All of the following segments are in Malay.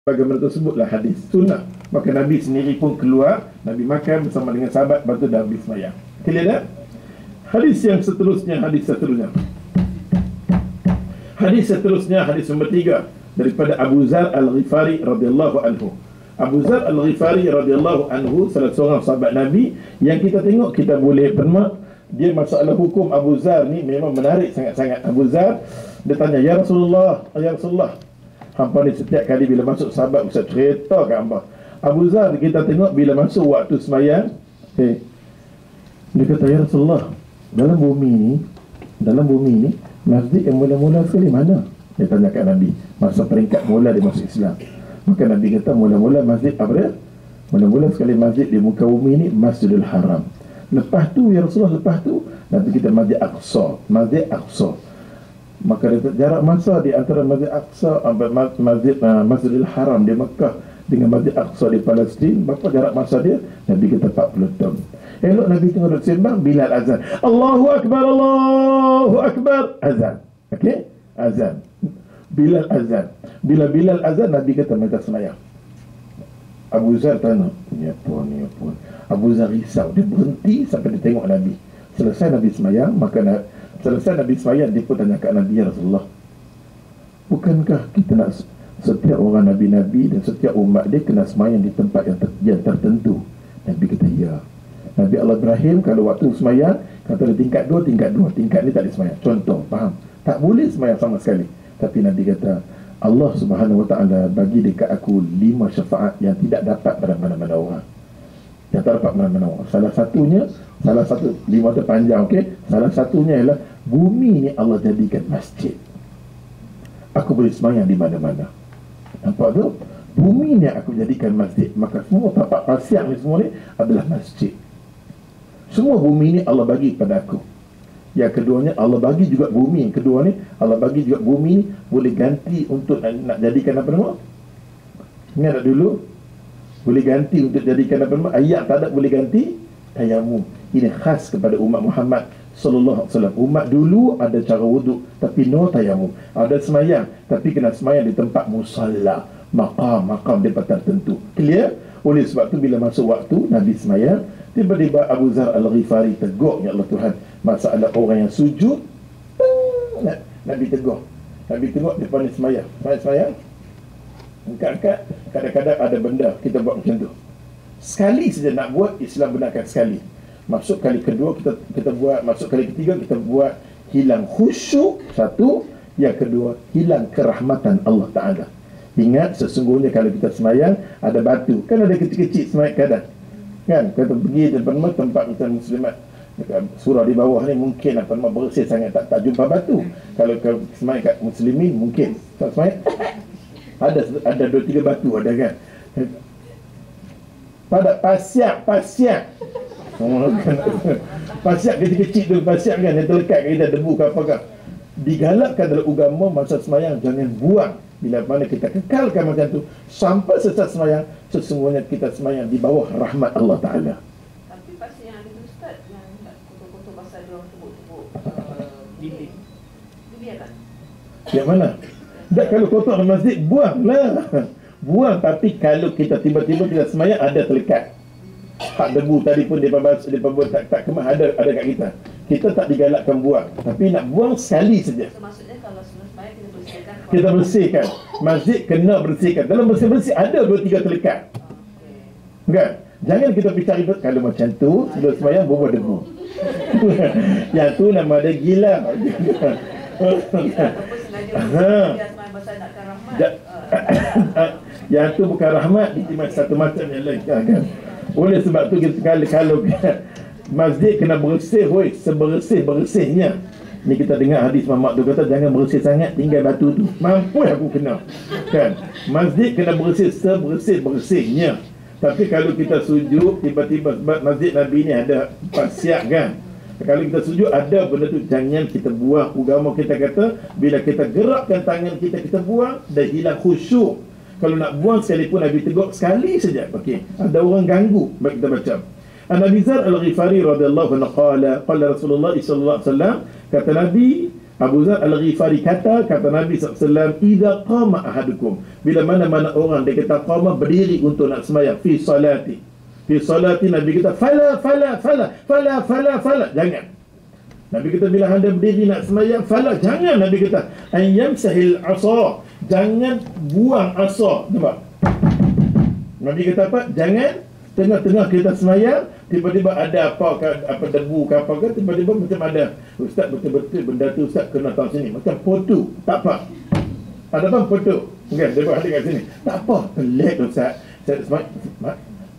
bagaimana tersebutlah hadis sunnah. Maka Nabi sendiri pun keluar, Nabi makan bersama dengan sahabat, lepas tu dah habis sembahyang. Clear tak? Hadis yang seterusnya, hadis seterusnya, hadis nombor 3 daripada Abu Zar Al-Ghifari radhiyallahu anhu. Abu Zar Al-Ghifari radhiyallahu anhu salah seorang sahabat Nabi yang kita tengok, kita boleh permak dia masalah hukum. Abu Zar ni memang menarik sangat-sangat. Abu Zar dia tanya, ya Rasulullah, hampa ni setiap kali bila masuk sahabat Ustaz cerita kat hampa, Abu Zar kita tengok bila masuk waktu semayang, dia kata, ya Rasulullah, dalam bumi ni masjid yang mula-mula sekali mana? Dia tanya kat Nabi masa peringkat mula dia masuk Islam. Maka Nabi kata, mula-mula masjid apa dia? Mula-mula sekali masjid di muka bumi ni Masjidil Haram. Lepas tu, ya Rasulullah, lepas tu nanti kita Masjid Aqsa. Maka jarak masa di antara Masjid Aqsa Masjidil Haram di Mekah dengan Masjid Aqsa di Palestin, berapa jarak masa dia? Nabi kata 40 tahun. Elok Nabi tengok duduk sembang, Bilal azan, Allahu Akbar, azan. Okey, azan. Bilal azan. Bila Bilal azan, Nabi kata mereka semayang. Abu Zar tanya, ni apa. Abu Zar risau, dia berhenti sampai dia tengok Nabi. Selesai Nabi semayang, selesai Nabi semayang, dia pun tanya kat Nabi, ya Rasulullah, bukankah kita nak setiap orang Nabi-Nabi dan setiap umat dia kena semayang di tempat yang tertentu? Nabi kata, ya. Nabi Allah Ibrahim kalau waktu semayang, kata dia tingkat 2, tingkat ni tak ada semayang. Contoh, faham? Tak boleh semayang sama sekali. Tapi Nabi kata, Allah Subhanahu Wa Ta'ala bagi dekat aku 5 syafaat yang tidak dapat pada mana-mana orang. Yang tak dapat mana-mana orang. Salah satu 5 tu panjang, okey? Salah satunya ialah bumi ni Allah jadikan masjid. Aku boleh semayang di mana-mana. Nampak tu? Bumi ni aku jadikan masjid. Maka semua tapak pasir ni semua ni adalah masjid. Semua bumi ni Allah bagi pada aku. Yang keduanya, Allah bagi juga bumi. Yang kedua ni, Allah bagi juga bumi ni boleh ganti untuk nak jadikan apa nama? Ingat tak dulu? Boleh ganti untuk jadikan apa nama? Ayat tak ada boleh ganti tayamum. Ini khas kepada umat Muhammad sallallahu alaihi wasallam. Umat dulu ada cara wuduk tapi no tayamum. Ada semayang tapi kena semayang di tempat musalla, maqam di tempat tertentu. Clear? Oleh sebab tu bila masuk waktu Nabi semayang, tiba-tiba Abu Zar Al-Ghifari tegur, ya Allah Tuhan, masalah orang yang sujud, Nabi tegur. Nabi tengok depan ni semayang, angkat-angkat, kadang-kadang ada benda kita buat macam tu. Sekali saja nak buat, Islam benarkan sekali. Masuk kali kedua kita buat, masuk kali ketiga kita buat, hilang khusyuk satu, yang kedua hilang kerahmatan Allah Ta'ala. Ingat, sesungguhnya kalau kita semayang ada batu, kan ada kecil-kecil semayang kadang, kan, kita pergi depan tempat kita muslimat surau di bawah ni, mungkin apa nama bersih sangat, tak jumpa batu. Kalau semayang kat muslimin mungkin tak semayang ada 2-3 batu ada, kan. Pada pasiak pasiak kecil-kecil tu, pasiak kan yang terlekat kat kita, debu ke apakah. Digalakkan dalam agama masa semayang jangan buang. Bila mana kita kekalkan macam tu sampai selesai semayang, sesungguhnya kita semayang di bawah rahmat Allah Ta'ala. Tapi pasal yang ada tu Ustaz, yang kotor-kotor pasal dia orang tebuk-tebuk dinding, dibiarkan? Yang mana? Tak, kalau kotor di masjid, buanglah. Buang, tapi kalau kita tiba-tiba kita semayang ada terlekat, hak debu tadi pun dia buat tak kemah, ada kat kita. Kita tak digalakkan buang, tapi nak buang sekali saja. So, maksudnya kalau sebelum semayang kita bersihkan. Masjid kena bersihkan. Dalam bersih-bersih ada 2-3 terlekat. Kan? Jangan kita pergi cari kalau macam tu sebelum semayang bubuh debu. Yang tu nama dia gila. Yang tu bukan rahmat, itu satu macam yang lain, kan. Oleh sebab tu kita kalau masjid kena bersih, sebersih-bersihnya. Ni kita dengar hadis Muhammad tu kata jangan bersih sangat, tinggal batu tu. Mampu aku kena, kan. Masjid kena bersih sebersih-bersihnya. Tapi kalau kita sujud tiba-tiba, sebab masjid Nabi ni ada pasiak, kan. Kalau kita sujud ada benda tu, jangan kita buang. Agama kita kata bila kita gerakkan tangan kita buang, dah hilang khusyuk. Kalau nak buang sekalipun Nabi tegur sekali saja. Okey, ada orang ganggu, baik kita baca. An-Nabi Zar Al-Ghifari radhiyallahu anhu qala Rasulullah sallallahu alaihi wasallam, kata Nabi, Abu Zar Al-Ghifari kata Nabi SAW, idza qama ahadukum, bila mana-mana orang dia kata qama, berdiri untuk nak sembahyang, fi salati Nabi kata fala, jangan. Nabi kata bila anda berdiri nak sembahyang, fala, jangan. Nabi kata ayyam sahil asa, jangan buang asa. Nampak? Nabi kata apa? Jangan tengah-tengah kita sembahyang tiba-tiba ada apa debu ke apa ke, tiba-tiba macam ada, ustaz betul-betul benda tu ustaz kena tahu sini, macam foto, tak apa. Ada bang foto kan, dia buat ada kat sini, tak apa, pelik ustaz. Saya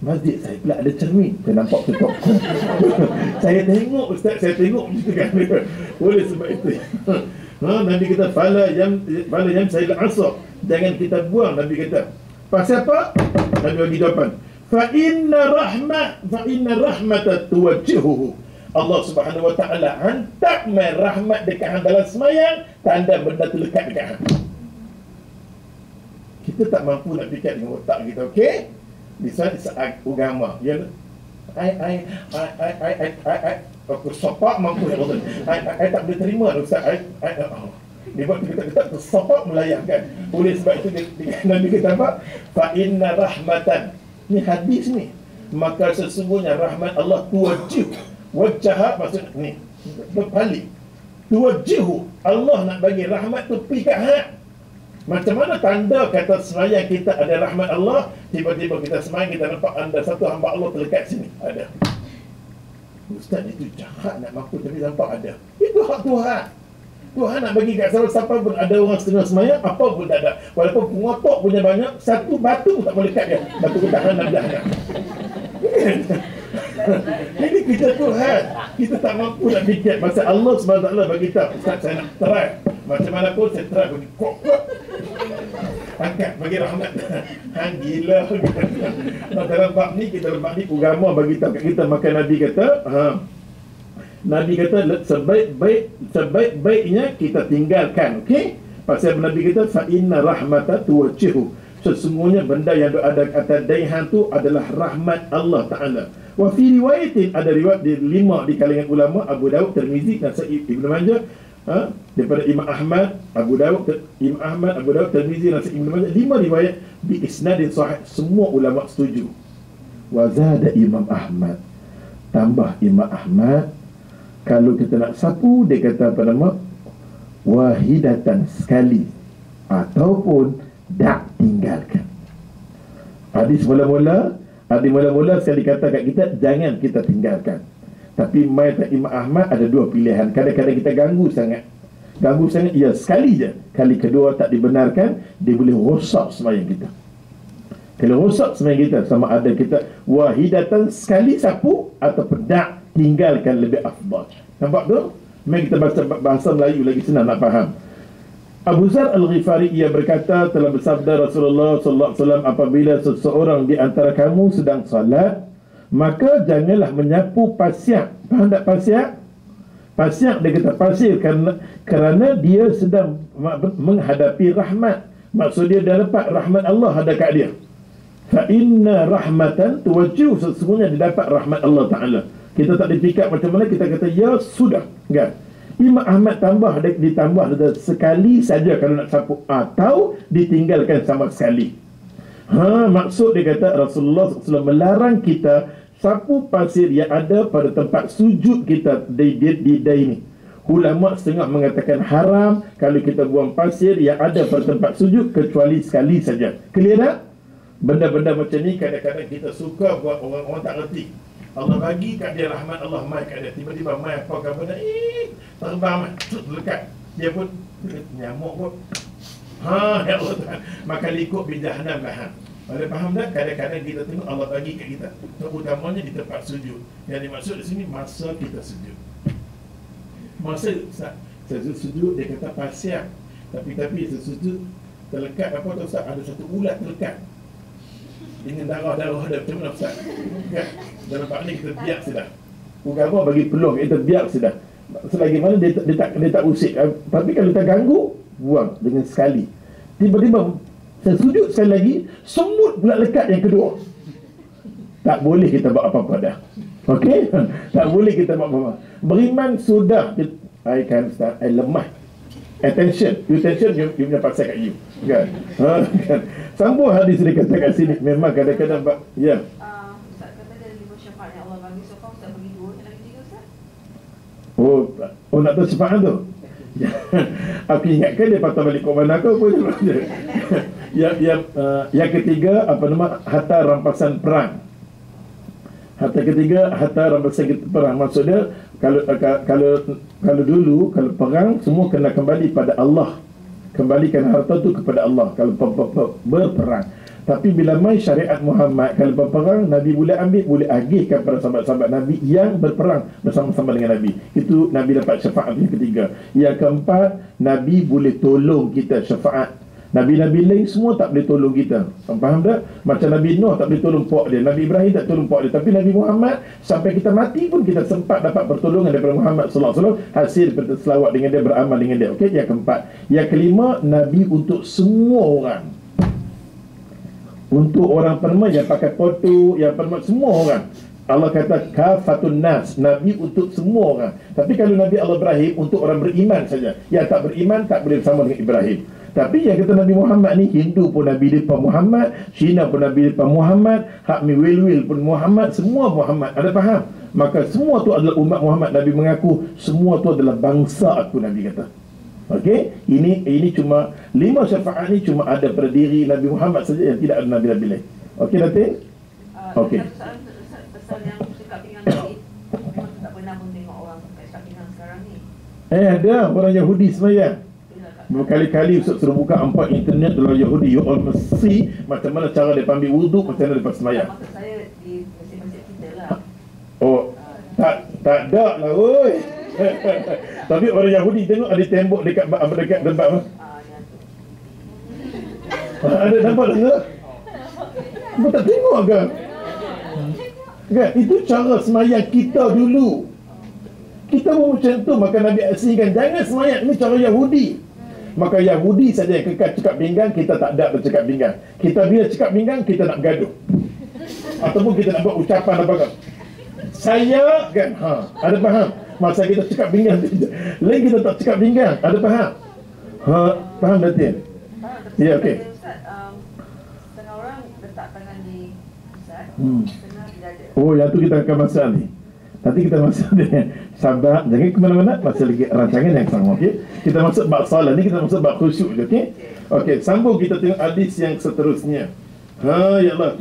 masjid saya pula ada cermin, saya nampak tutup. Saya tengok ustaz, saya tengok gitu kan. Oleh sebab itu Nabi kata fala yang saya asar, jangan kita buang. Nabi kata pasal apa? Nabi bagi jawapan, fa inna rahmata tuwajjihuhu. Allah Subhanahu wa taala hantar mai rahmat dekat hang dalam semayang, tanda benda tu lekat dekat hang. Kita tak mampu nak fikir dengan otak kita, okey? Di saat agama yang aku sopak mampu ya Allah. I tak boleh terima ustaz. Dia buat kita sopak melayangkan. Oleh sebab itu Nabi kata apa? Fa inna rahmatan. Ni hadis ni. Maka sesungguhnya rahmat Allah tuwajjih. Wajah maksud ni berbalik. Tuwajjihu. Allah nak bagi rahmat tu pergi kat hang. Macam mana tanda kata semayang kita ada rahmat Allah, tiba-tiba kita semayang kita nampak anda satu hamba Allah terlekat sini, ada. Ustaz itu jahat nak mampu tapi nampak ada. Itu hak Tuhan. Tuhan nak bagi kat siapa pun, ada orang setengah semayang, apa pun tak ada. Walaupun pengotok punya banyak, satu batu tak boleh kat dia. Batu tahan nak dah. Jadi kita Tuhan, kita tak mampu nak fikir. Masa Allah SWT bagi tahu, Ustaz saya nak try, macam mana pun saya try bagi kok angkat bagi rahmat. Hang gila. Dalam bab ni agama bagi tahu kat kita. Maka Nabi kata Nabi kata sebaik-baiknya kita tinggalkan, okey? Pasal Nabi kata fa inna rahmata tuwajjihu, sesungguhnya benda yang ada atas daihan tu adalah rahmat Allah Ta'ala. Wa fi riwayatin, ada riwayat di 5 di kalangan ulama, Abu Daud, Tirmizi, Nasa'i, Ibnu Majah, daripada Imam Ahmad, Abu Daud, Tirmizi, Nasa'i, Ibnu Majah, 5 riwayat bi isnadin sahih, semua ulama setuju. Wa zada Imam Ahmad, tambah Imam Ahmad, kalau kita nak sapu, dia kata apa nama, wahidatan, sekali, ataupun tak tinggalkan. Hadis mula-mula sekali kata kat kita, jangan kita tinggalkan. Tapi Imam Ahmad ada dua pilihan. Kadang-kadang kita ganggu sangat, ya sekali je. Kali kedua tak dibenarkan, dia boleh rosak sembahyang kita. Kalau rosak sembahyang kita, sama ada kita wahidatan, sekali sapu, atau tak tinggalkan, lebih afdal. Nampak tu? Mari kita bahasa Melayu lagi senang nak faham. Abu Zar Al-Ghifari ia berkata, telah bersabda Rasulullah sallallahu alaihi wasallam, apabila seseorang di antara kamu sedang salat, maka janganlah menyapu pasir. Faham tak pasir? Pasir, dia kata pasir kerana dia sedang menghadapi rahmat. Maksud dia dapat rahmat Allah ada kat dia. Fa inna rahmatan tuwajjihu, sesungguhnya dia dapat rahmat Allah Ta'ala. Kita tak dipikat macam mana, kita kata ya sudah, kan? Imam Ahmad ditambah sekali saja kalau nak sapu, atau ditinggalkan sama sekali. Maksud dia kata Rasulullah SAW melarang kita sapu pasir yang ada pada tempat sujud kita di ini. Ulama setengah mengatakan haram kalau kita buang pasir yang ada pada tempat sujud, kecuali sekali saja. Clear tak? Benda-benda macam ni kadang-kadang kita suka buat, orang tak reti. Allah bagi kat dia rahmat Allah, mai kat dia, tiba-tiba mai apa ke benda, terbang mai, lekat. Dia pun nyamuk pun. Ya Allah Tuhan, maka ikut bijahanam lah. Ada faham tak? Kadang-kadang kita tengok Allah bagi kat kita, terutamanya di tempat sujud. Yang dimaksud di sini masa kita sujud. Masa sujud dia kata pasir, tapi sujud terlekat apa tu Ustaz? Ada satu ulat terlekat dengan darah ada, macam mana Ustaz? Kan? Dalam bab ni kita biar sudah. Agama bagi peluang kita biar sudah. Selagi mana dia tak usik. Tapi kalau kita ganggu, buang dengan sekali. Tiba-tiba saya sujud sekali lagi, semut pula lekat yang kedua. Tak boleh kita buat apa-apa dah. Okey? Tak boleh kita buat apa-apa. Beriman sudah, I kan Ustaz, I lemah. attention, you punya pasal kat you. Kan? Kan? Sambung hadis dia kata kat sini. Memang kadang-kadang ya. Ustaz kata ada 5 syafaat yang Allah bagi. So far Ustaz bagi 2, yang lagi 3 Ustaz? Oh nak tahu syafaat tu? Aku ingatkan dia patah balik kat mana kau pun. Yang ketiga apa nama, harta rampasan perang. Harta ketiga, harta rampasan perang. Maksudnya kalau dulu kalau perang semua kena kembali pada Allah. Kembalikan harta tu kepada Allah kalau berperang. Tapi bila mai syariat Muhammad, kalau berperang Nabi boleh ambil, boleh agihkan pada sahabat-sahabat Nabi yang berperang bersama-sama dengan Nabi. Itu Nabi dapat syafaat yang ketiga. Yang keempat, Nabi boleh tolong kita, syafaat. Nabi-Nabi lain semua tak boleh tolong kita. Faham tak? Macam Nabi Nuh tak boleh tolong pok dia, Nabi Ibrahim tak tolong pok dia. Tapi Nabi Muhammad sampai kita mati pun kita sempat dapat pertolongan daripada Muhammad sallallahu alaihi wasallam, hasil daripada selawat dengan dia, beramal dengan dia. Okey, yang keempat. Yang kelima, Nabi untuk semua orang. Untuk orang perma yang pakai foto, yang perma, semua orang. Allah kata kafatun nas, Nabi untuk semua orang. Tapi kalau Nabi Allah Ibrahim untuk orang beriman saja. Yang tak beriman tak boleh bersama dengan Ibrahim. Tapi yang kata Nabi Muhammad ni, Hindu pun Nabi dia Pak Muhammad, Cina pun Nabi dia Pak Muhammad, Hak Mi Wil pun Muhammad, semua Muhammad. Ada faham? Maka semua tu adalah umat Muhammad. Nabi mengaku semua tu adalah bangsa aku, Nabi kata. Okey, ini cuma 5 syafaat ni cuma ada pada diri Nabi Muhammad saja, yang tidak ada Nabi-Nabi lain. Okey, Datin? Okey. Pasal yang dekat pinggang tadi, memang tak pernah pun tengok orang dekat pinggang sekarang ni. Ada orang Yahudi sembahyang. Berkali-kali Ustaz suruh buka 4 internet dalam Yahudi. You all must see macam mana cara dia ambil wuduk, macam mana dia sembahyang. Maksud saya di masjid-masjid kita lah. Oh, tak ada lah, oi. Tapi orang Yahudi tengok ada tembok dekat tempat apa? Ada nampak tak? Kau tak tengok ke? Kan? Itu cara semayang kita dulu. Kita pun macam tu. Maka Nabi asingkan jangan semayang. Ini cara Yahudi. Maka Yahudi saja yang kekal cakap pinggang, kita tak ada bercakap pinggang. Kita bila cakap pinggang, kita nak bergaduh. Ataupun kita nak buat ucapan apa kan? Saya kan? Ada faham? Masa kita cakap pinggang, lain kita tak cakap pinggang. Ada faham? Faham Datin? Ya, okey. Ustaz, setengah orang letak tangan di Ustaz, setengah di dada. Oh, yang tu kita akan masuk ni. Nanti kita masuk dia. Sabar, jangan ke mana-mana, masih lagi rancangan yang sama, okey? Kita masuk bab salat ni, kita masuk bab khusyuk, okey? Okey, sambung kita tengok hadis yang seterusnya. Ya Allah,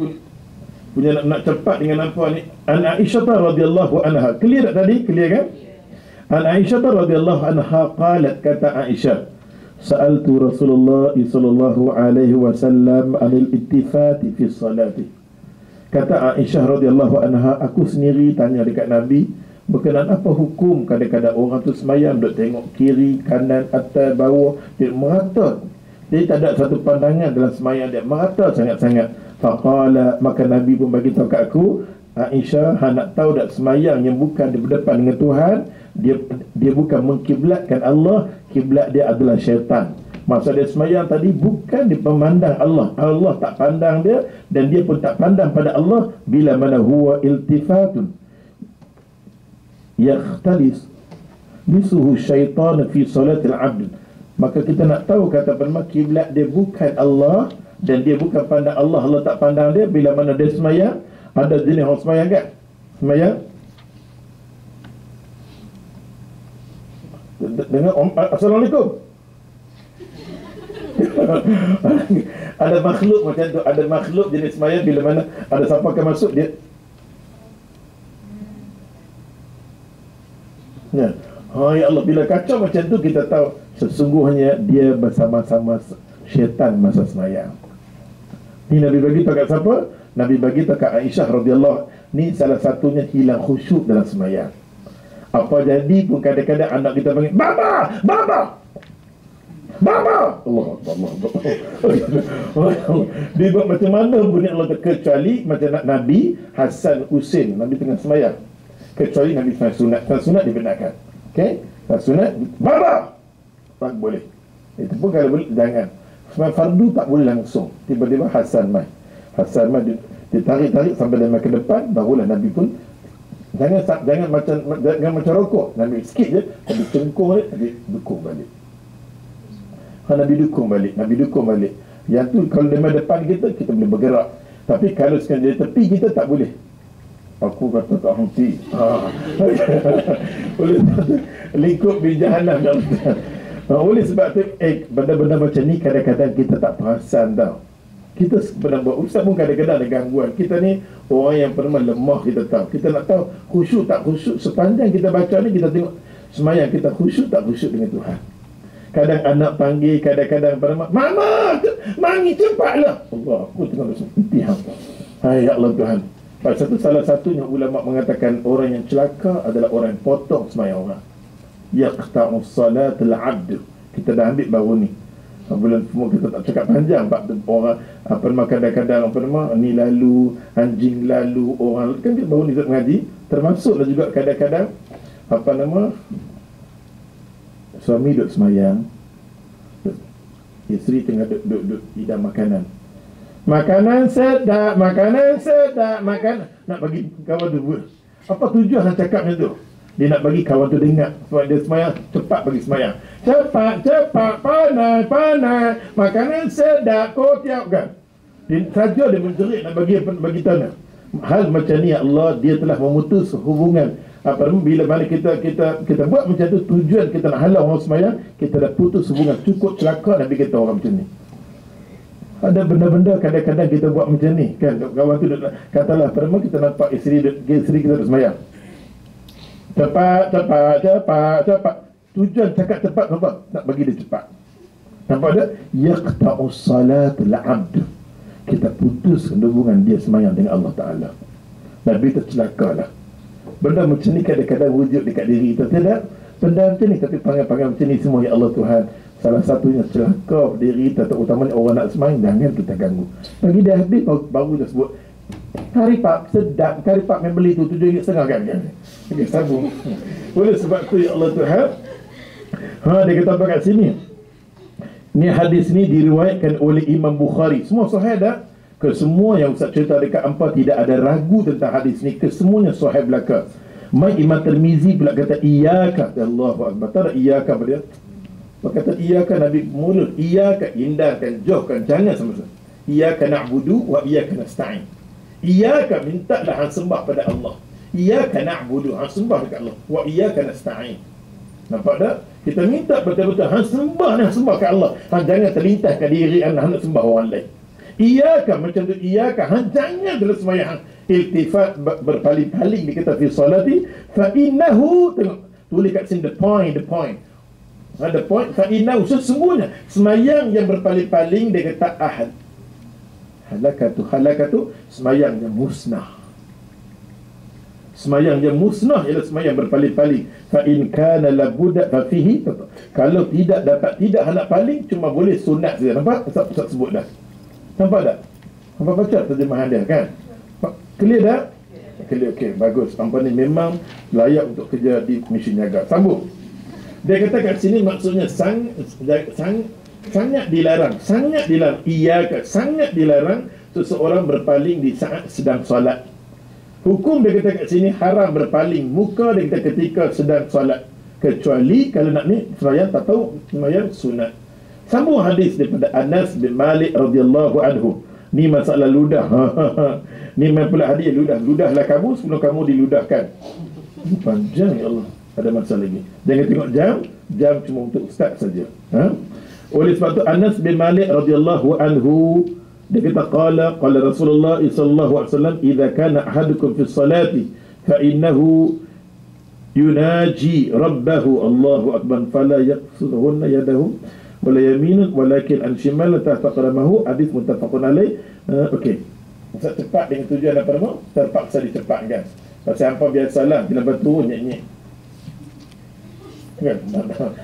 punya nak cepat dengan apa ni? An Aisyah radhiyallahu anha. Clear tak tadi? Clear kan? An Aisyah radhiyallahu anha qalat, kata Aisyah, sa'altu Rasulullah sallallahu alaihi wasallam anil ittifati fi salati. Kata Aisyah radhiyallahu anha, aku sendiri tanya dekat Nabi berkenaan apa hukum kadang-kadang orang tu semayang duk tengok kiri, kanan, atas, bawah, dia merata. Dia tak ada satu pandangan dalam semayang dia, merata sangat-sangat. Faqala, maka Nabi pun bagi tahu kat aku, Aisyah, nak tahu tak semayang yang bukan di berdepan dengan Tuhan, dia bukan mengkiblatkan Allah, kiblat dia adalah syaitan. Maksud dia semayang tadi bukan dipandang Allah. Allah tak pandang dia, dan dia pun tak pandang pada Allah. Bila mana huwa iltifatun yakhtalis misuhu syaitan fi salatil abd. Maka kita nak tahu, kata firman, kiblat dia bukan Allah, dan dia bukan pandang Allah, Allah tak pandang dia. Bila mana dia semayang, ada jenis orang semayang kan? Semayang dengar Assalamualaikum. Ada makhluk macam tu. Ada makhluk jenis semayang, bila mana ada siapa akan masuk dia. Ya. Ya Allah, bila kacau macam tu, kita tahu sesungguhnya dia bersama-sama syaitan masa semayang. Ni Nabi bagi tahu kat siapa? Nabi bagi tahu kat Aisyah radhiyallahu. Ni salah satunya hilang khusyuk dalam semayang. Apa jadi pun kadang-kadang anak kita panggil Baba, Baba, Baba, Allah dia buat macam mana pun Allah, kecuali macam Nabi Hasan Husin, Nabi tengah semayang, kecuali Nabi sunat dibenarkan. Okey, sunat Baba tak boleh. Itu pun kalau boleh jangan. Semua fardu tak boleh langsung. Tiba-tiba Hasan mai ditarik-tarik sampai dia ke depan, barulah Nabi pun jangan macam rokok. Nabi sikit je, tapi cengkung dia, Nabi dukung balik. Nabi dukung balik. Yang tu kalau dia depan kita, kita boleh bergerak. Tapi kalau sekarang dia tepi, kita tak boleh. Aku kata tak henti. Oleh lingkup di jahanam. Oleh sebab tu benda-benda macam ni kadang-kadang kita tak perasan tau. Kita pernah buat ustaz pun kadang-kadang ada gangguan. Kita ni orang yang pernah lemah, kita tahu. Kita nak tahu khusyuk tak khusyuk. Sepanjang kita baca ni, kita tengok semayang kita khusyuk tak khusyuk dengan Tuhan. Kadang anak panggil, kadang-kadang pernah mama, mangi cepatlah. Allah, aku tengok henti. Hai ya Allah Tuhan. Pasal tu salah satunya ulama mengatakan orang yang celaka adalah orang yang potong semayang orang. Yaqta'us salatul 'abd. Kita dah ambil baru ni. Bulan semua kita tak cakap panjang bab orang apa nama kadang-kadang apa nama ni lalu, anjing lalu, orang kan kita baru ni mengaji, termasuklah juga kadang-kadang apa nama suami duduk semayang, isteri tengah duduk hidang makanan. Makanan sedap, makan nak bagi kawan tu. Apa tujuan hang cakap macam tu? Dia nak bagi kawan tu dengar sebab dia semayang, cepat bagi semayang. Cepat, panas, makanan sedap, kau tiap kan. Saja dia menjerit nak bagi tahu. Hal macam ni Allah, dia telah memutus hubungan. Bila mana kita buat macam tu, tujuan kita nak halau orang semayang, kita dah putus hubungan. Cukup celaka Nabi kata orang macam ni. Ada benda-benda kadang-kadang kita buat macam ni kan. Kawan tu katalah pertama kita nampak isteri kita bersemayang. Cepat. Tujuan cakap cepat nampak? Nak bagi dia cepat. Nampak tak? Yaqta'us salatul 'abd. Kita putuskan hubungan dia semayang dengan Allah Ta'ala. Nabi tercelakalah. Benda macam ni kadang-kadang wujud dekat diri kita. Tidak benda macam ni, tapi panggil-panggil macam ni semua ya Allah Tuhan. Salah satunya celaka diri kita, terutamanya orang nak semayang, jangan kita ganggu. Bagi dia habis baru dia sebut karipap sedap, karipap yang beli tu RM7.5 kan. Okay, sambung. Oleh sebab tu ya Allah Tuhan, dia kata apa kat sini, ni hadis ni diriwayatkan oleh Imam Bukhari. Semua sahih dah. Kesemua yang Ustaz cerita dekat hampa tidak ada ragu tentang hadis ni, kesemuanya sahih belaka. Mai Imam Tirmizi pula kata iyyaka, Allahu akbar. Tak ada iyyaka pada dia. Kata iyyaka Nabi mulut, iyyaka hindarkan, jauhkan, jangan sama-sama. Iyyaka na'budu wa iyyaka nasta'in. Iyyaka mintalah hang sembah pada Allah. Iyyaka na'budu, hang sembah dekat Allah. Wa iyyaka nasta'in. Nampak tak? Kita minta betul-betul hang sembah ke Allah. Hang jangan terlintas ke diri hang nak sembah orang lain. Iyyaka macam tu, iyyaka hang jangan terus sembahyang iltifat berpaling-paling dikata fi salati fa innahu, tengok tulis kat sini the point. Ada point fa innahu, sesungguhnya sembahyang yang berpaling-paling dia kata ahad. Halakatu sembahyang yang musnah. Sembahyang yang musnah ialah sembahyang berpaling-paling. Fa in kana la budda fa fihi, kalau tidak hendak paling, cuma boleh sunat saja. Nampak? Ustaz sebut dah. Nampak tak? Nampak baca terjemahan dia kan? Clear dah? Clear, okey, bagus. Hampa ni memang layak untuk kerja di Misi Niaga. Sambung. Dia kata kat sini maksudnya sangat dilarang. Iyyaka, sangat dilarang seseorang berpaling di saat sedang solat. Hukum dia kata kat sini haram berpaling muka dia kata ketika sedang solat, kecuali kalau nak ni sembahyang tak tahu sembahyang sunat. Sambung hadis daripada Anas bin Malik radhiyallahu anhu. Ni masalah ludah. Ni memang pula hadis ludahlah kamu sebelum kamu diludahkan. Panjang ya Allah. Ada masalah lagi. Jangan tengok jam cuma untuk ustaz saja. Oleh sebab tu Anas bin Malik radhiyallahu anhu dia kata qala Rasulullah sallallahu alaihi wasallam idza kana ahadukum fi salati fa innahu yunaji rabbahu Allahu akbar fala yaqsuduhunna yadahu wala yaminun walakin an shimal tahta qadamahu. Hadis muttafaqun alaih. Okey. Ustaz cepat dengan tujuan apa nama? Terpaksa dicepatkan. Pasal apa biasalah bila berturun nyek-nyek. Kan?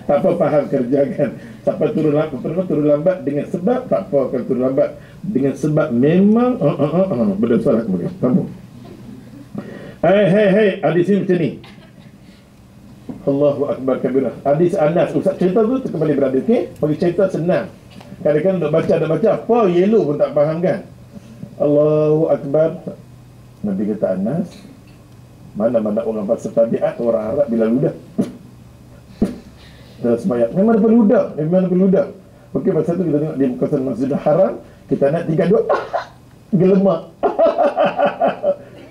Tak apa, faham kerja kan. Siapa turun lambat dengan sebab, tak apa kalau turun lambat dengan sebab memang berdosa lah kemudian. Kamu Hei hadis ini macam ni. Allahu akbar kabirah. Hadis Anas, Ustaz cerita tu kembali berada. Okey, bagi cerita senang. Kadang-kadang nak baca apa yellow pun tak faham kan. Allahu akbar. Nabi kata Anas, mana-mana orang bahasa tabiat orang Arab bila ludah dalam sembahyang memang ada peludah. Okey, masa tu kita tengok di kawasan Masjidil Haram, kita nak tingkat 2, gelemak.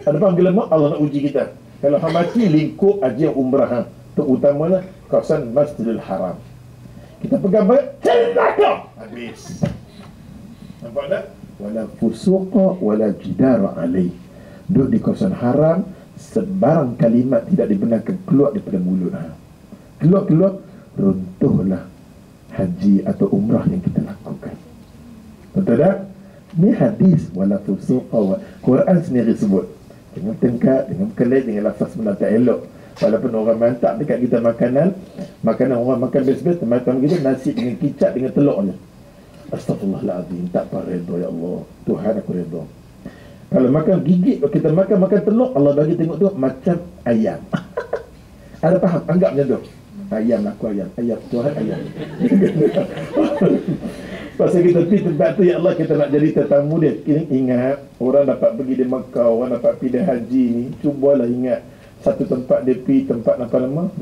Ada paham gelemak? Allah nak uji kita. Kalau hang mati lingkup haji umrah hang, terutamanya kawasan Masjidil Haram. Kita pegang baik, celaka. Habis. Nampak tak? Wala fusuqa wala jidara alaih. Duduk di kawasan haram, sebarang kalimat tidak dibenarkan keluar daripada mulut hang. Keluar, runtuhlah haji atau umrah yang kita lakukan. Betul tak? Ni hadis wala fusuqa. Quran sendiri sebut. Jangan tengkat, jangan berkelai, jangan lafaz benda tak elok. Walaupun orang mantak dekat kita makanan orang makan best-best, teman-teman kita nasi dengan kicap dengan telur je. Astaghfirullahaladzim, tak apa, redha ya Allah, Tuhan aku redha. Kalau makan gigit, kita makan telur, Allah bagi tengok tu macam ayam. Ada faham? Anggap macam tu. Ayam aku ayam Tuhan ayam. Pasal kita pergi tempat tu, ya Allah, kita nak jadi tetamu dia. Ingat, orang dapat pergi di Mekah, orang dapat pergi di haji ni, cubalah ingat satu tempat dia pergi, tempat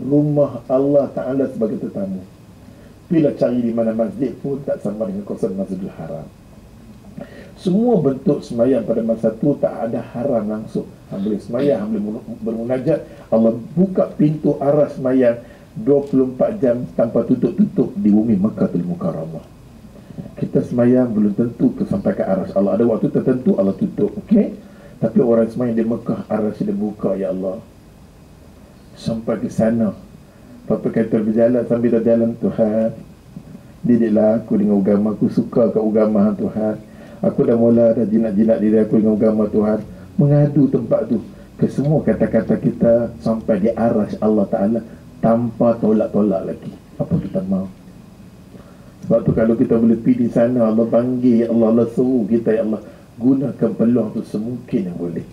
rumah Allah Ta'ala sebagai tetamu. Bila cari di mana masjid pun tak sama dengan kawasan Masjidil Haram. Semua bentuk semayang pada masa tu tak ada haram langsung. Hang boleh semayang, hang boleh bermunajat. Allah buka pintu arah semayang 24 jam tanpa tutup-tutup di bumi Makkahul Mukarramah. Kita semayang belum tentu sampai ke arah Allah. Ada waktu tertentu Allah tutup, okey? Tapi orang semayang di Mekah, arah dia buka, ya Allah. Sampai ke sana, Papa kata berjalan, sambil berjalan, Tuhan, didiklah aku dengan agama, aku suka ke agama Tuhan. Aku dah mula dah jinak-jinak diri aku dengan agama Tuhan. Mengadu tempat tu ke semua kata-kata kita sampai di arah Allah Ta'ala tanpa tolak-tolak lagi. Apa kita mahu? Sebab tu kalau kita boleh pergi di sana, Allah panggil, ya Allah, Allah suruh kita, ya Allah, gunakan peluang tu semungkin yang boleh.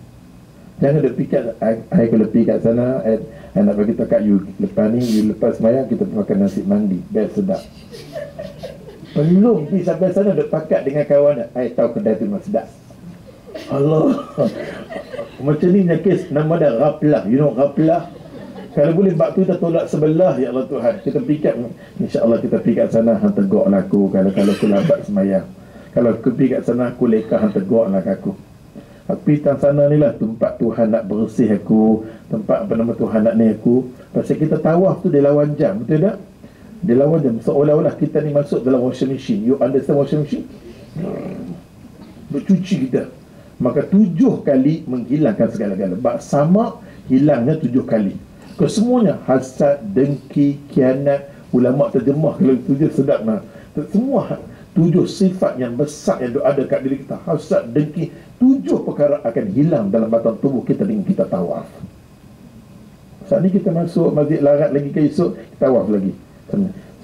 Jangan ada fikir, I kalau pergi kat sana, I nak bagi tahu kat you, lepas semayang kita makan nasi mandi, best sedap. Belum pergi sampai sana, duk pakat dengan kawan, I tahu kedai tu memang sedap. Allah. Macam ni punya kes, nama dia ghaflah. You know ghaflah? Kalau boleh bab tu kita tolak sebelah, ya Allah Tuhan. Kita fikir, insya-Allah kita pergi kat sana, hang tegaklah aku kalau aku lambat semayang. Kalau aku pergi kat sana, aku lekah, hang tegaklah aku. Aku pergi sana ni lah tempat Tuhan nak bersih aku, tempat apa nama Tuhan nak ni aku. Pasal kita tawaf tu dia lawan jam, betul tak? Dia lawan jam, seolah-olah kita ni masuk dalam washing machine. You understand washing machine? Bercuci kita. Maka 7 kali menghilangkan segala-gala. Bak sama hilangnya 7 kali. Kesemuanya hasad, dengki, khianat. Ulama terjemah kalau 7 sedap nah. Semua 7 sifat yang besar yang ada kat diri kita, hasad, dengki, 7 perkara akan hilang dalam batang tubuh kita dengan kita tawaf. Saat ni kita masuk masjid larat lagi ke esok, kita tawaf lagi.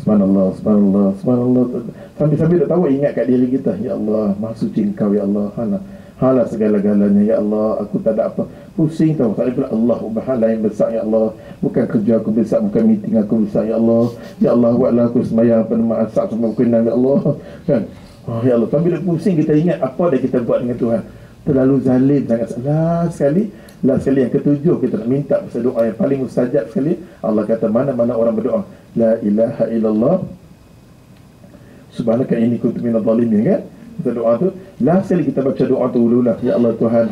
Subhanallah, subhanallah, subhanallah. Sambil-sambil tak tahu ingat kat diri kita, ya Allah, Maha Suci Engkau, ya Allah. Hala segala-galanya, ya Allah. Aku tak ada apa pusing tahu. Tak ada pula Allah Subhanahu yang besar, ya Allah. Bukan kerja aku besar, bukan meeting aku besar, ya Allah. Ya Allah, buatlah aku sembahyang pada asar sampai berkenan, ya Allah. Kan? Oh, ya Allah. Sambil pusing kita ingat apa dah kita buat dengan Tuhan. Terlalu zalim sangat. Last sekali yang ketujuh kita nak minta pasal doa yang paling mustajab sekali. Allah kata mana-mana orang berdoa la ilaha illallah subhanaka inni kuntu minadh dhalimin, kan? Kita doa tu, last sekali kita baca doa tu dululah. Ya Allah Tuhan,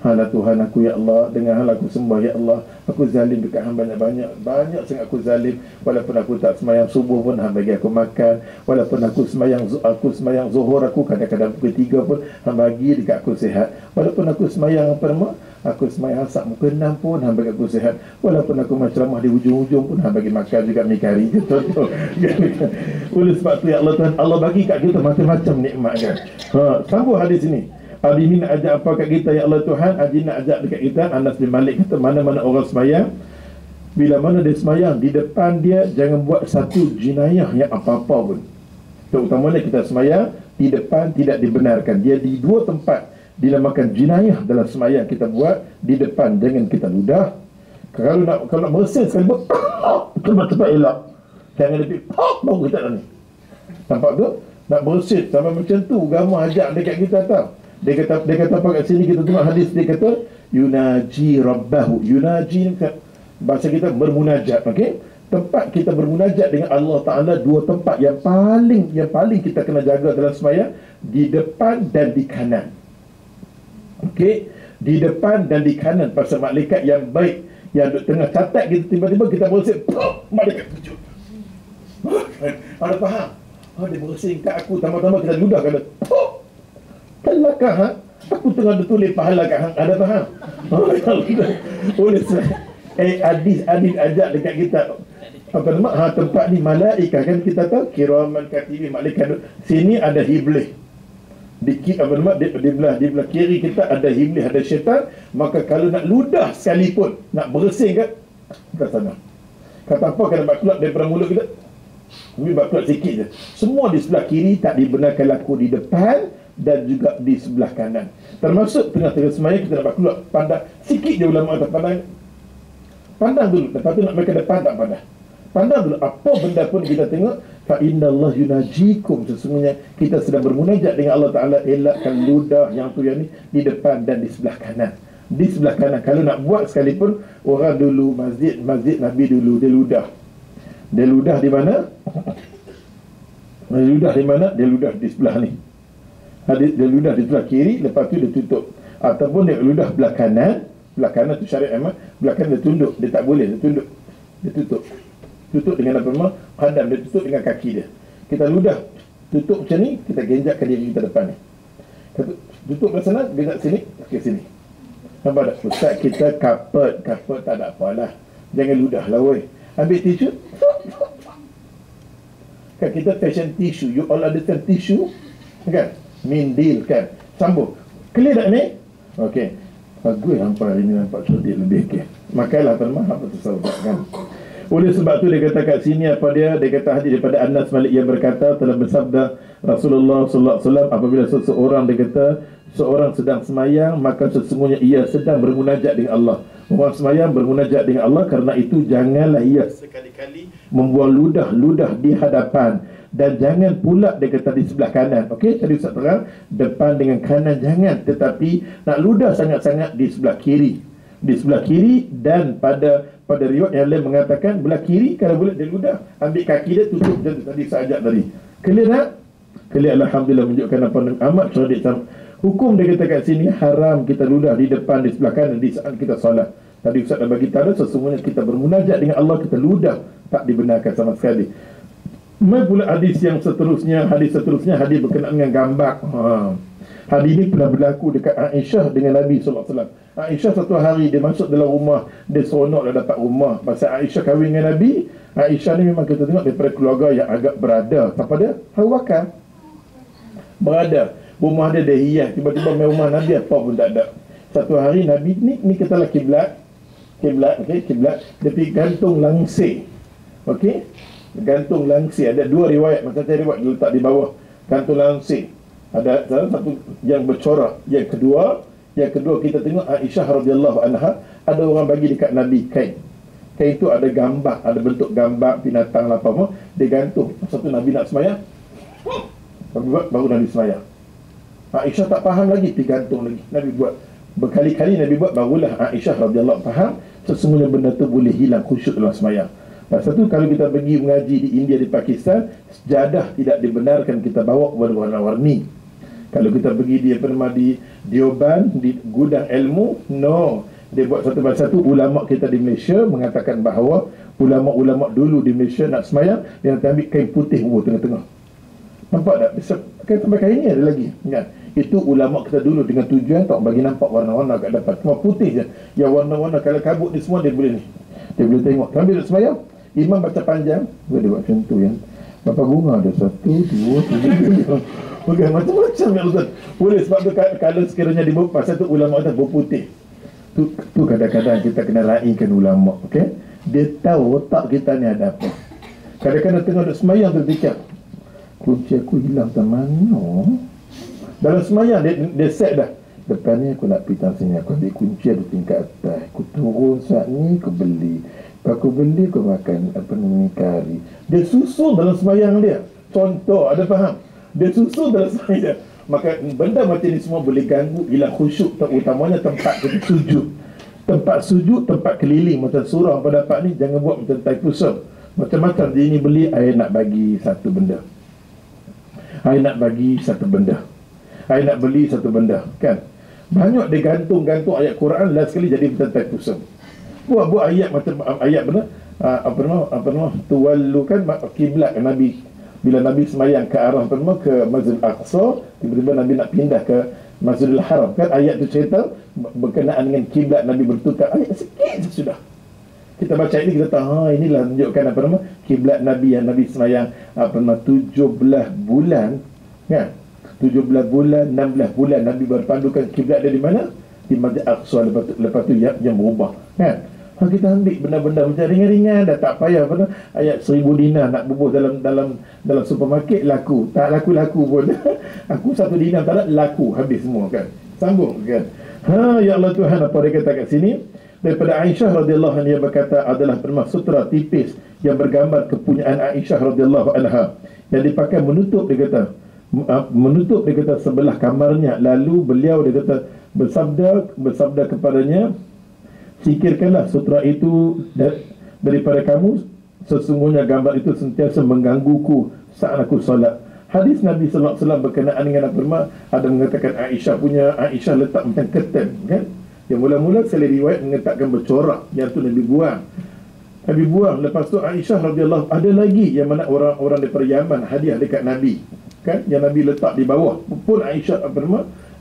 hala Tuhan aku, ya Allah, dengan hal aku sembah, ya Allah, aku zalim dekat hamba banyak sangat aku zalim. Walaupun aku tak semayang subuh pun hamba bagi aku makan. Walaupun aku semayang zuhur, aku kadang-kadang pukul 3 pun hamba bagi dekat aku sihat. Walaupun aku semayang aku semayang asar muka 6 pun hamba bagi aku sihat. Walaupun aku ceramah di hujung-hujung pun hamba bagi makan juga mikari. Oleh sebab tu, ya Allah Tuhan, Allah bagi kat kita macam-macam nikmat, kan? Sambung hadis ini. Abi ni nak ajak apa kat kita, ya Allah Tuhan? Haji nak ajak dekat kita. Anas bin Malik kata, mana-mana orang semayang, bila mana dia semayang, di depan dia jangan buat satu jinayah yang apa-apa pun. Terutamanya kita semayang, di depan tidak dibenarkan. Dia di 2 tempat dinamakan jinayah dalam semayang kita buat. Di depan jangan kita ludah. Kalau nak bersin sekali buat cepat-cepat elak. Jangan lebih baru kita ni. Nampak tu? Nak bersin sampai macam tu agama ajak dekat kita tau. Dia kata apa kat sini, kita tengok hadis, dia kata yunaji rabbahu. Yunaji bahasa kita bermunajat, okey? tempat kita bermunajat dengan Allah Ta'ala, dua tempat yang paling kita kena jaga dalam sembahyang, di depan dan di kanan. Okey, di depan dan di kanan. Pasal malaikat yang baik yang duduk tengah catat kita, tiba-tiba kita bersih, malaikat terkejut. Ada faham? Dia bersih kat aku, tambah-tambah kita ludah kata, kelakar, aku tengah tulis pahala kat hang. Ada faham? Oleh sebab hadis ajak dekat kita apa nama tempat ni malaikat, kan kita tahu kiraman katibin, malaikat. Sini ada iblis. Di belah kiri kita ada iblis, ada syaitan. Maka kalau nak ludah sekalipun, nak bersih kat kita sana. Kata apa kena buat keluar daripada mulut kita? Ini buat keluar sikit je. Semua di sebelah kiri tak dibenarkan laku di depan dan juga di sebelah kanan. Termasuk tengah-tengah sembahyang kita nak buat keluar, pandang sikit je ulama kata pandang dulu. Lepas tu nak mereka depan tak pandang. Pandang dulu, apa benda pun kita tengok. Fa innallaha yunajikum, sesungguhnya kita sedang bermunajat dengan Allah Ta'ala. Elakkan ludah yang tu yang ni di depan dan di sebelah kanan. Di sebelah kanan, kalau nak buat sekalipun, orang dulu masjid Nabi dulu dia ludah di mana? Dia ludah di sebelah ni. Dia ludah di sebelah kiri, lepas tu dia tutup. Ataupun dia ludah belah kanan tu syariat memang, belah kanan dia tunduk, dia tak boleh, dia tunduk, dia tutup dengan apa memang hadam, dia tutup dengan kaki dia. Kita ludah tutup macam ni, kita genjakkan diri kita depan ni. Tutup ke sana, genjak sini, ke sini. Nampak tak? Ustaz kita kapet tak ada apalah. Jangan ludah lah weh. Ambil tisu. Kan kita fashion tissue, you all understand tissue? Kan? Mindil kan? Sambung. Clear tak ni? Okey. Bagus hampa hari ni nampak cerdik lebih. Okey. Makalah termah apa tersebut kan? Oleh sebab tu dia kata kat sini apa dia kata hadis daripada Anas Malik yang berkata, telah bersabda Rasulullah sallallahu alaihi wasallam, apabila seseorang dia kata seorang sedang semayang, maka sesungguhnya ia sedang bermunajat dengan Allah. Orang semayang bermunajat dengan Allah, kerana itu janganlah ia sekali-kali membuang ludah di hadapan, dan jangan pula dia kata di sebelah kanan. Okey, tadi Ustaz terang depan dengan kanan jangan, tetapi nak ludah sangat-sangat di sebelah kiri. Di sebelah kiri, dan pada riwayat yang lain mengatakan belah kiri kalau boleh dia ludah, ambil kaki dia tutup macam tu tadi saya ajak tadi. Clear tak? Clear, alhamdulillah, menunjukkan apa amat cerdik. Hukum dia kata kat sini haram kita ludah di depan, di sebelah kanan di saat kita solat. Tadi Ustaz dah bagi tahu sesungguhnya kita bermunajat dengan Allah, kita ludah tak dibenarkan sama sekali. Mai pula hadis seterusnya, hadis berkenaan dengan gambar. Hadis ini pernah berlaku dekat Aisyah dengan Nabi sallallahu alaihi wasallam. Aisyah satu hari dia masuk dalam rumah, dia seronok dah dapat rumah. Pasal Aisyah kahwin dengan Nabi. Aisyah ni memang kita tengok daripada keluarga yang agak berada. Siapa dia? Abu Bakar. Berada. Rumah dia hias. Tiba-tiba main rumah Nabi apa pun tak ada. Satu hari Nabi ni katalah kiblat. Okey, kiblat. Dia pergi gantung langsir. Okey? Gantung langsir. Ada dua riwayat. Macam tadi riwayat dia letak di bawah. Gantung langsir. Ada salah satu yang bercorak. Yang kedua kita tengok Aisyah radhiyallahu anha, ada orang bagi dekat Nabi kain. Kain itu ada gambar, ada bentuk gambar binatang lah apa, dia gantung. Satu Nabi nak semayang, baru Nabi semayang. Aisyah tak faham lagi, digantung lagi. Nabi buat berkali-kali, Nabi buat, barulah Aisyah radhiyallahu faham sesungguhnya benda tu boleh hilang khusyuk dalam semayang. Pasal tu kalau kita pergi mengaji di India, di Pakistan, sejadah tidak dibenarkan kita bawa warna-warni. Kalau kita pergi di Dioban, di gudang ilmu, no. Dia buat satu pasal tu, ulama kita di Malaysia mengatakan bahawa ulama-ulama dulu di Malaysia nak semayang, dia nak ambil kain putih tengah-tengah. Nampak tak? Kain sampai kain ni ada lagi kan? Itu ulama kita dulu dengan tujuan tak bagi nampak warna-warna kat depan. Cuma putih je. Yang warna-warna kalau kabut ni semua dia boleh ni. Dia boleh tengok. Sambil nak semayang, imam baca panjang, dia buat macam tu kan. Berapa bunga ada? 1, 2, 3. Bukan macam-macam ya Ustaz. Boleh sebab tu kalau sekiranya di pasal tu ulama kata berputih. Tu kadang-kadang kita kena raikan ulama, okey? Dia tahu otak kita ni ada apa. Kadang-kadang tengok duk semayang tu fikir, kunci aku hilang ke mana? Dalam semayang dia set dah. Depan ni aku nak pergi sini, aku ambil kunci ada tingkat atas. Aku turun saat ni aku beli. Aku beli aku makan kari. Dia susun dalam semayang dia. Contoh, ada faham? Dia susun dalam semayang. Maka benda macam ni semua boleh ganggu, hilang khusyuk, terutamanya tempat kita sujud. Tempat sujud, tempat keliling macam surah pada dapat ni, jangan buat macam taipusam. Macam-macam dia ni beli, I nak bagi satu benda, I nak bagi satu benda, I nak beli satu benda, kan? Banyak dia gantung ayat Quran, last sekali jadi betul-betul pusing. Buat ayat macam ayat benar, apa nama tuwallu, kan kiblat Nabi. Bila Nabi semayang ke arah ke Masjidil Aqsa, tiba-tiba Nabi nak pindah ke Masjidil Haram, kan ayat tu cerita berkenaan dengan kiblat Nabi bertukar. Ayat sikit sudah kita baca ini, kita tahu inilah menunjukkan kiblat Nabi yang Nabi semayang 17 bulan, kan? 17 bulan, 16 bulan Nabi berpandukan kiblat dia di mana? Di Masjid Aqsa. Lepas tu yang berubah, kan? Kita ambil benda-benda macam ringan-ringan, dah tak payah ayat 1000 dinar nak bubuh dalam supermarket, laku. Tak laku-laku pun. Aku 1 dinar tak ada, laku, habis semua, kan? Sambung, kan? Ya Allah Tuhan, apa dia kata kat sini? Daripada Aisyah radhiyallahu anha berkata, adalah sutra tipis yang bergambar kepunyaan Aisyah radhiyallahu anha yang dipakai menutup, dia kata, sebelah kamarnya. Lalu beliau, dia kata, bersabda kepadanya, "Singkirkanlah sutra itu daripada kamu, sesungguhnya gambar itu sentiasa menggangguku saat aku solat." Hadis Nabi sallallahu alaihi wasallam berkenaan dengan ada mengatakan Aisyah letak macam curtain, kan? Yang mula-mula sekali riwayat mengatakan bercorak, yang tu Nabi buang. Lepas tu Aisyah radhiyallahu, ada lagi yang mana orang-orang daripada Yaman hadiah dekat Nabi, kan? Yang Nabi letak di bawah. Pun Aisyah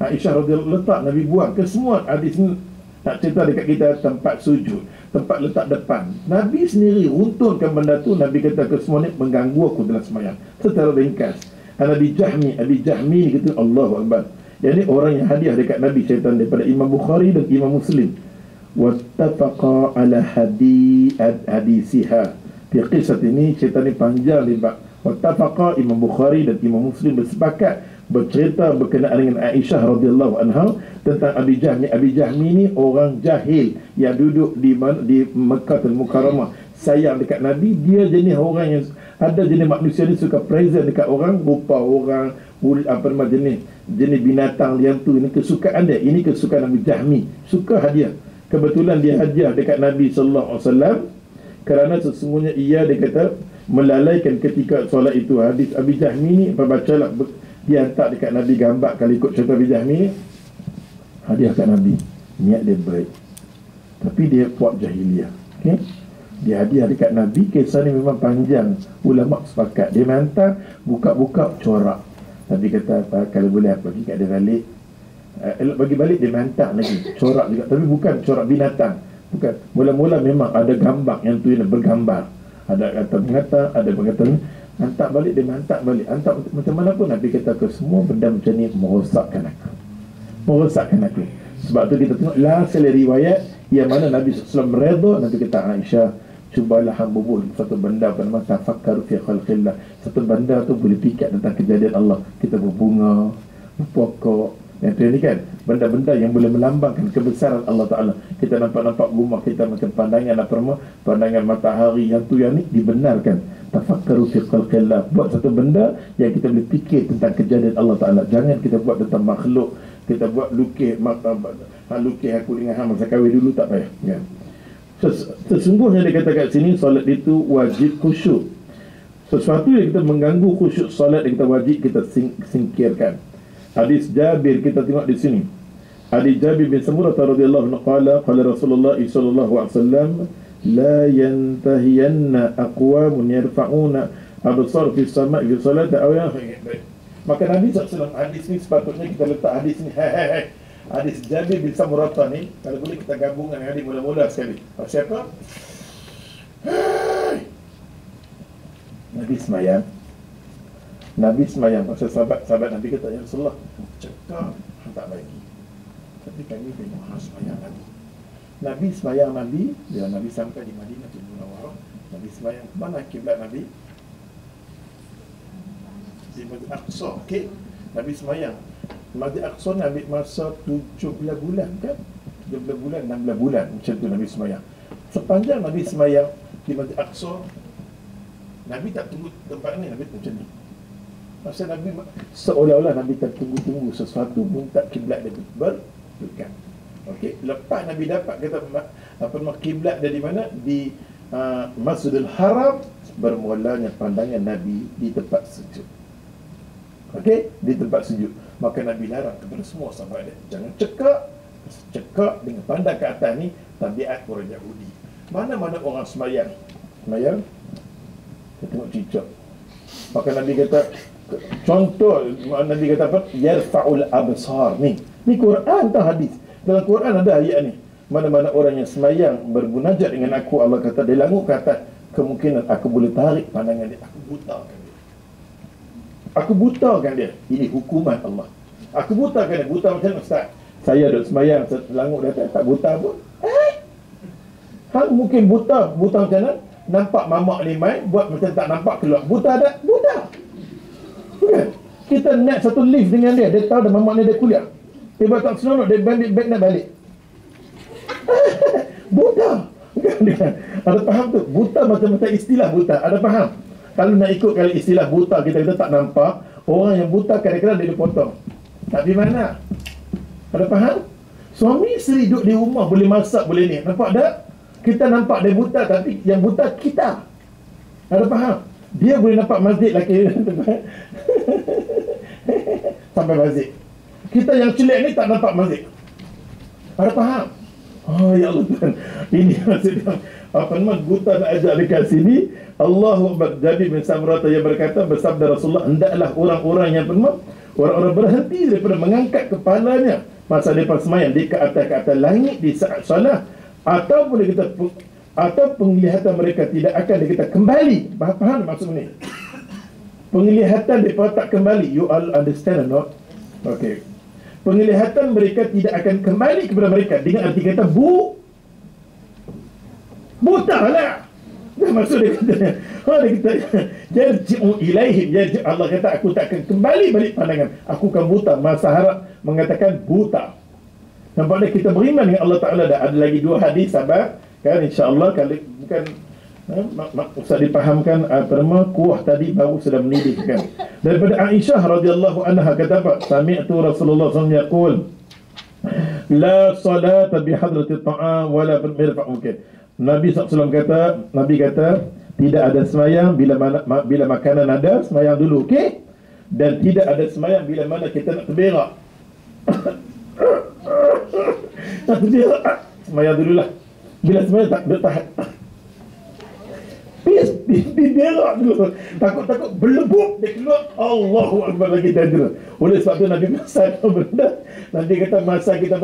radhiyallahu letak, Nabi buang. Ke semua hadis ni nak cerita dekat kita tempat sujud, tempat letak depan. Nabi sendiri runtunkan benda tu. Nabi kata ke semua ni mengganggu aku dalam sembahyang. Secara ringkas, Abi Jahmi ni kata Allahu Akbar. Yang ni orang yang hadiah dekat Nabi, syaitan, daripada Imam Bukhari dan Imam Muslim. Wattafaqa ala hadisiha. Di kisah ini syaitan ni panjang lebar. Wattafaqa, Imam Bukhari dan Imam Muslim bersepakat bercerita berkenaan dengan Aisyah radhiyallahu anha tentang Abi Jahmi. Abi Jahmi ni orang jahil yang duduk di Makkah Al-Mukarramah, sayang dekat Nabi. Dia jenis orang yang ada jenis manusia ni suka present dekat orang, rupa orang, jenis binatang yang tu. Ini kesukaan dia, ini kesukaan Abi Jahmi, suka hadiah. Kebetulan dia hadiah dekat Nabi sallallahu alaihi wasallam kerana sesungguhnya ia, dia kata, melalaikan ketika solat itu. Hadis Abi Jahmi ni bacalah, dia hantar dekat Nabi gambar. Kalau ikut cerita Abi Jahmi ni, hadiah kat Nabi, niat dia baik, tapi dia buat jahiliah, okay? Dia hadiah dekat Nabi. Kisah ni memang panjang, ulama sepakat. Dia hantar buka-buka corak. Nabi kata, kalau boleh bagi kat dia balik. Bagi balik, dia hantar lagi corak juga, tapi bukan corak binatang, bukan. Mula-mula memang ada gambar yang tu, yang bergambar, ada kata mengata, ada berkata ni. Hantar balik, dia hantar balik. Hantar macam mana pun, Nabi kata ke semua benda macam ni merosakkan aku. Sebab tu kita tengok lah sekali riwayat yang mana Nabi SAW redha. Nabi kata, Aisyah, cubalah hamba buat satu benda, bernama tafakkaru fi khalqillah. Satu benda tu boleh fikir tentang kejadian Allah. Kita berbunga, berpokok, yang tu ni, kan, benda-benda yang boleh melambangkan kebesaran Allah Ta'ala. Kita nampak rumah kita macam pandangan matahari, yang tu yang ni dibenarkan. Tafakkaru fi khalqillah. Buat satu benda yang kita boleh fikir tentang kejadian Allah Ta'ala. Jangan kita buat tentang makhluk. Kita buat lukis aku dengan hang masa kahwin dulu, tak payah, kan? Sesungguhnya dia kata kat sini, solat itu wajib khusyuk. Sesuatu yang kita mengganggu khusyuk solat, yang kita wajib kita singkirkan. Hadis Jabir kita tengok di sini. Hadis Jabir bin Samurah radhiyallahu anhu qala Rasulullah sallallahu alaihi wasallam, la yantahiyanna aqwamun yarfa'una absar fi sama' fi salati aw Maka Nabi SAW, hadis ni sepatutnya kita letak hadis ni. Hadis Jabir bin Samurah ni, kalau boleh kita gabungkan hadis mula-mula sekali. Siapa? Nabi semayang. Pasal sahabat Nabi kata, ya Rasulullah, cakap tak bagi, tapi kami tengok semayang lagi. Nabi semayang, bila Nabi sampai di Madinah Munawwarah, Nabi semayang. Mana kiblat Nabi? Di Masjid Aqsa, okey. Nabi semayang Masjid Aqsa ni ambil masa 17 bulan, kan? 17 bulan, 16 bulan, macam tu Nabi semayang. Sepanjang Nabi semayang di Masjid Aqsa, Nabi tak tunggu tempat ni, Nabi macam ni. Masa Nabi seolah-olah Nabi tertunggu-tunggu sesuatu pun tak kiblat dia berdekat. Okey, lepas Nabi dapat kata kiblat dia di mana? Di Masjidil Haram bermulanya pandangan Nabi di tempat sujud. Okey, di tempat sujud. Maka Nabi larang kepada semua sahabat dia, jangan cekak dengan pandang ke atas ni tabiat orang Yahudi. Mana-mana orang semayang, dia tengok cicak. Maka Nabi kata, contoh Nabi kata apa? Yarfa'ul absar. Ni Quran tak hadis. Dalam Quran ada ayat ni. Mana-mana orang yang semayang bermunajat dengan aku, Allah kata dia languk ke atas, kemungkinan aku boleh tarik pandangan dia, aku butakan dia. Ini hukuman Allah. Aku butakan dia. Buta macam mana Ustaz? Saya duduk semayang, languk dia tak buta pun. Hang mungkin buta macam mana? Nampak mamak ni main, buat macam tak nampak keluar. Buta tak? Buta. Bukan? Kita naik satu lift dengan dia, dia tahu dah mamak ni dia kuliah. Dia buat tak seronok, dia balik back nak balik. Buta. Bukan? Ada faham tu? Buta macam-macam istilah buta. Ada faham? Kalau nak ikut kali istilah buta, kita tak nampak. Orang yang buta kadang-kadang dia dipotong. Tapi mana? Ada faham? Suami isteri duduk di rumah, boleh masak, boleh ni. Nampak tak? Kita nampak dia buta, tapi yang buta kita. Ada faham? Dia boleh nampak masjid laki sampai masjid. Kita yang celik ni tak nampak masjid. Ada faham? Oh ya Allah Tuhan. Ini maksudnya apa nama buta nak ajak dekat sini. Allahu Akbar. Jadi bin Samurah yang berkata, bersabda Rasulullah, hendaklah orang-orang yang orang-orang berhenti daripada mengangkat kepalanya masa mereka sembahyang di ke atas langit di saat solat, atau boleh kita atau penglihatan mereka tidak akan kita kembali. Faham maksud ni? Penglihatan mereka tak kembali. You all understand or not? Okay. Penglihatan mereka tidak akan kembali kepada mereka dengan arti kata buta lah. Maksud dia kata, dia kata yarji'u ilaihim, Allah kata aku tak akan kembali balik pandangan, aku akan buta. Masa harap mengatakan buta. Nampaknya kita beriman dengan Allah Ta'ala. Ada lagi dua hadis sahabat kan, insya-Allah kalau bukan usah dipahamkan kuah tadi baru sudah mendidihkan. Daripada Aisyah radhiyallahu anha kata apa? Sami'tu Rasulullah SAW yaqul la salata bi hadrati ta'am wala bil mirfa'. Mungkin Nabi SAW kata tidak ada semayang bila makanan ada, semayang dulu, okey? Dan tidak ada semayang bila mana kita nak terberak. Tak terberak, semayang dululah. Bila semayang tak bertahan, diberak dulu. Takut berlebuk dia keluar. Allahu Akbar lagi dendera. Oleh sebab tu Nabi masa benda, Nabi kata masa kita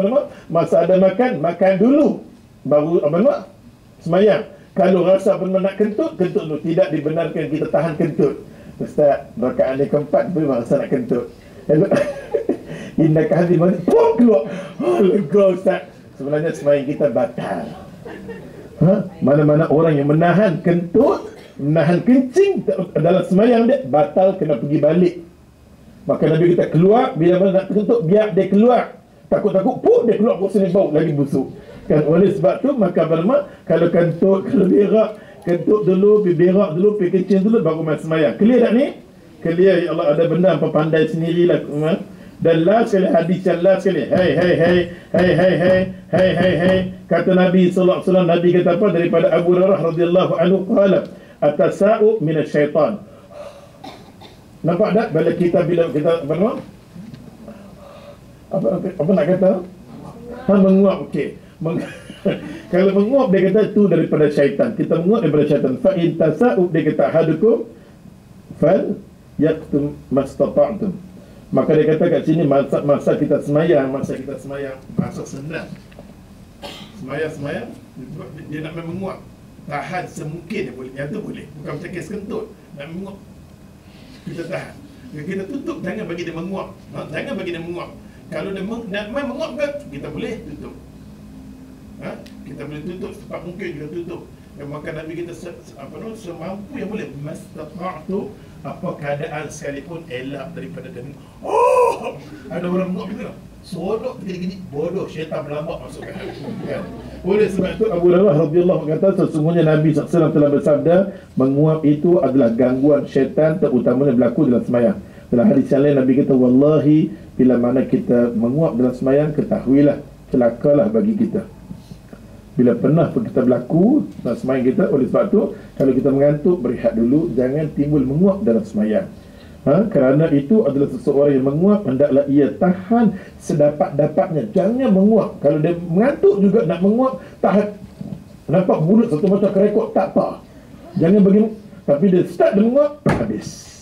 masa ada makan dulu baru semayang. Kalau rasa pun nak kentut dulu. Tidak dibenarkan kita tahan kentut. Ustaz, rakaat ni keempat boleh rasa nak kentut. Indahkah hati mana? Pum keluar. Lega Ustaz. Sebenarnya semayang kita batal. Mana-mana orang yang menahan kentut, menahan kencing dalam semayang dia, batal, kena pergi balik. Maka Nabi kita keluar, bila mana nak kentut, biar dia keluar. Takut-takut, dia keluar pun sini bau lagi busuk. Kan, oleh sebab tu maka bermak, kalau kentut, kalau berak, kentut dulu, berak dulu, kencing dulu, baru main semayang. Clear tak ni? Clear, ya Allah, ada benda apa pandai sendirilah. Dan last sekali, hadis yang last sekali, hey, kata Nabi sallallahu alaihi wasallam, Nabi kata apa daripada Abu Hurairah radhiyallahu anhu qala atasa'u minasyaitan. Nampak tak bila kita apa nak kata? Menguap, okey. Kalau menguap dia kata itu daripada syaitan. Kita menguap daripada syaitan. Fa in tasa'u dia kata hadukum fal yaqtum mastata'tum. Maka dia kata kat sini masa kita semayang, masa senang. Semayang dia nak menguap. Tahan semungkin dia boleh. Yang tu boleh. Bukan macam kes kentut. Nak menguap, kita tahan. Kita tutup, jangan bagi dia menguap. Jangan bagi dia menguap. Kalau dia nak menguap kan, kita boleh tutup. Kita boleh tutup sebab mungkin kita tutup. Dan maka Nabi kita semampu yang boleh mastata'tu, apa keadaan sekalipun elak daripada dia. Ada orang menguap gitu. Sorok gini-gini, bodoh, syaitan berlambak masuk kan. Oleh sebab itu Abu Hurairah radhiyallahu anhu kata sesungguhnya Nabi SAW telah bersabda, menguap itu adalah gangguan syaitan, terutamanya berlaku dalam semayang. Dalam hadis yang lain Nabi kata, wallahi bila mana kita menguap dalam semayang, ketahuilah celakalah bagi kita. Bila pernah kita berlaku semayang kita. Oleh sebab tu, kalau kita mengantuk, berehat dulu, jangan timbul menguap dalam semayang. Kerana itu adalah seseorang yang menguap, hendaklah ia tahan sedapat-dapatnya. Jangan menguap. Kalau dia mengantuk juga nak menguap, tahan. Nampak mulut satu macam kerekot, tak apa. Jangan bagi. Tapi dia start dia menguap, habis.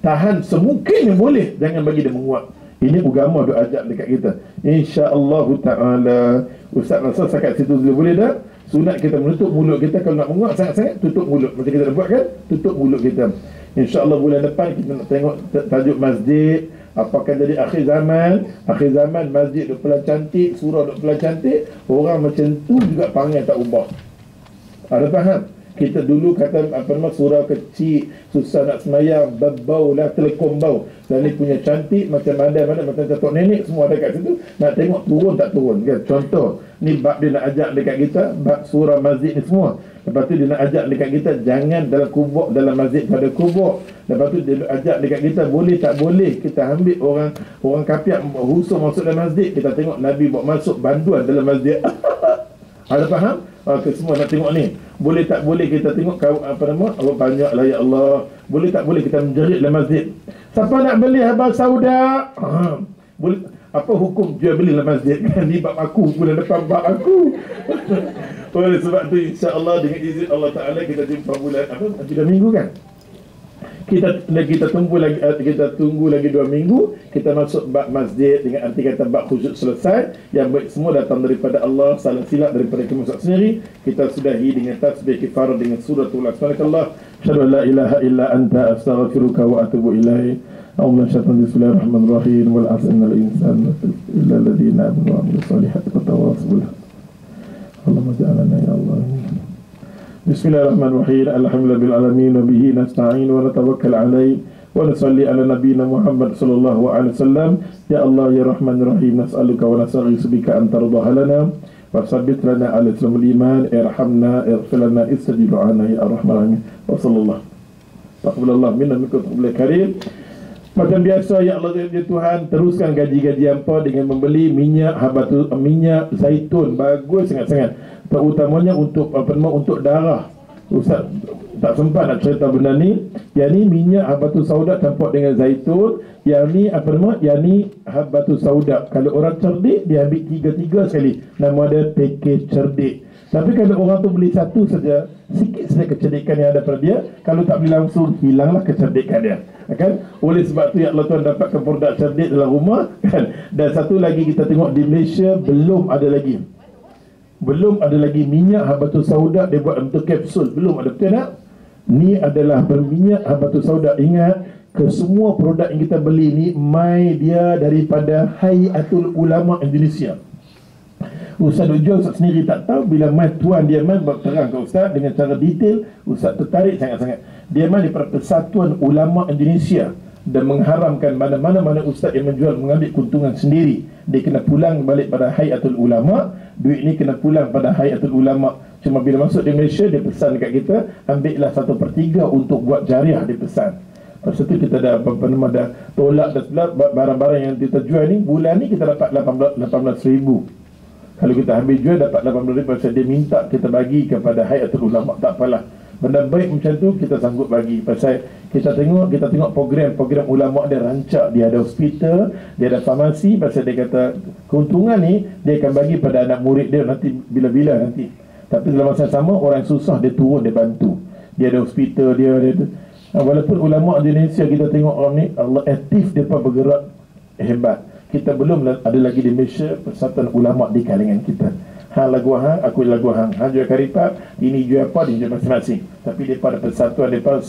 Tahan semungkin yang boleh, jangan bagi dia menguap. Ini agama duk ajak dekat kita. InsyaAllah ta'ala. Ustaz rasa sekat situ dulu boleh dah. Sunat kita menutup mulut kita. Kalau nak menguap sangat-sangat, tutup mulut. Macam kita dah buat kan, tutup mulut kita. InsyaAllah bulan depan kita nak tengok tajuk masjid. Apakah jadi akhir zaman? Akhir zaman masjid duk pelan cantik, surah duk pelan cantik. Orang macam tu juga panggil tak ubah. Ada faham? Kita dulu kata surah kecil, susah nak semayang, berbau lah, telekom bau. Dan ni punya cantik, macam mana macam Datuk Nenek, semua ada kat situ. Nak tengok turun tak turun kan? Contoh, ni bab dia nak ajak dekat kita, bab surah masjid ni semua. Lepas tu dia nak ajak dekat kita, jangan dalam kubur, dalam masjid pada kubur. Lepas tu dia nak ajak dekat kita, boleh tak boleh kita ambil orang kafir husung masuk dalam masjid. Kita tengok Nabi bawa masuk banduan dalam masjid. Ada faham? Semua nak tengok ni. Boleh tak boleh kita tengok Allah banyaklah ya Allah. Boleh tak boleh kita menjerit dalam masjid. Siapa nak beli habang sauda? Boleh. Apa hukum jual beli dalam masjid? Ni bab aku, bulan depan bab aku. Oleh sebab tu insya-Allah dengan izin Allah Taala kita jumpa bulan 3 minggu kan? Kita tunggu lagi 2 minggu, kita masuk bab masjid dengan arti kata bab khusyuk selesai. Yang baik semua datang daripada Allah, salah silap daripada kita sendiri. Kita sudahi dengan tasbih kifarah dengan suratul Subhanakallah, asyhadu an la ilaha illa anta, astaghfiruka wa atubu ilaik. Allahumma syaitan bismillahirrahmanirrahim wal 'asri innal insana illa alladhina amanu wa amilus solihati wa tawassaw bil haqq. Allahumma ja'alna ya Allah. Bismillahirrahmanirrahim. Alhamdulillahil alamin wa bihi nasta'in wa natawakkal alayhi wa nusalli ala nabiyyina Muhammad sallallahu alaihi wasallam. Ya Allah ya Rahmanir Rahim, nas'aluka wa nas'aluka bika an tardaha lana wa tsabbit lana ala islamil iman, irhamna ighfir lana istajib lana ya Rahmanir Rahim. Wa sallallahu taqabbalallahu minna minkum qablal karim. Macam biasa ya Allah ya Tuhan, teruskan gaji-gaji hampa dengan membeli minyak minyak zaitun bagus sangat-sangat, terutamanya untuk untuk darah. Ustaz tak sempat nak cerita benda ni. Yang ni minyak habatus sauda campur dengan zaitun. Yang ni yang ni habatus sauda. Kalau orang cerdik dia ambil 3 sekali. Nama dia package cerdik. Tapi kalau orang tu beli satu saja, sikit saja kecerdikan yang ada pada dia. Kalau tak beli langsung, hilanglah kecerdikan dia. Kan? Oleh sebab tu ya Allah Tuhan dapatkan produk cerdik dalam rumah kan? Dan satu lagi kita tengok di Malaysia belum ada lagi minyak habatus sauda dia buat bentuk kapsul. Belum ada, betul tak? Ni adalah berminyak habatus sauda. Ingat, ke semua produk yang kita beli ni mai dia daripada Hayatul Ulama Indonesia. Ustaz jual, Ustaz sendiri tak tahu. Bila mai tuan dia mai berterang ke Ustaz dengan cara detail, Ustaz tertarik sangat-sangat. Dia mai daripada Persatuan Ulama Indonesia dan mengharamkan mana-mana Ustaz yang menjual mengambil keuntungan sendiri. Dia kena pulang balik pada Hayatul Ulama. Duit ni kena pulang pada Hayatul Ulama. Cuma bila masuk di Malaysia, dia pesan dekat kita, ambillah 1/3 untuk buat jariah, dia pesan. Lepas tu kita dah dah tolak dah barang-barang yang kita jual ni. Bulan ni kita dapat 18,000. Kalau kita ambil jual dapat 18,000. Pasal dia minta kita bagi kepada Hayatul Ulama. Tak apalah, benda baik macam tu kita sanggup bagi. Pasal kita tengok program ulama dia rancak. Dia ada hospital, dia ada farmasi. Pasal dia kata keuntungan ni dia akan bagi pada anak murid dia nanti bila-bila nanti. Tapi dalam masa sama orang susah dia turun, dia bantu. Dia ada hospital, dia ada walaupun ulama di Indonesia kita tengok orang ni Allah aktif, dia pun bergerak hebat. Kita belum ada lagi di Malaysia persatuan ulama di kalangan kita. Hang lagu hang, aku lagu hang. Hang jual karipap, ini jual apa, dia jual masing-masing. Tapi dia pada persatuan, dia pada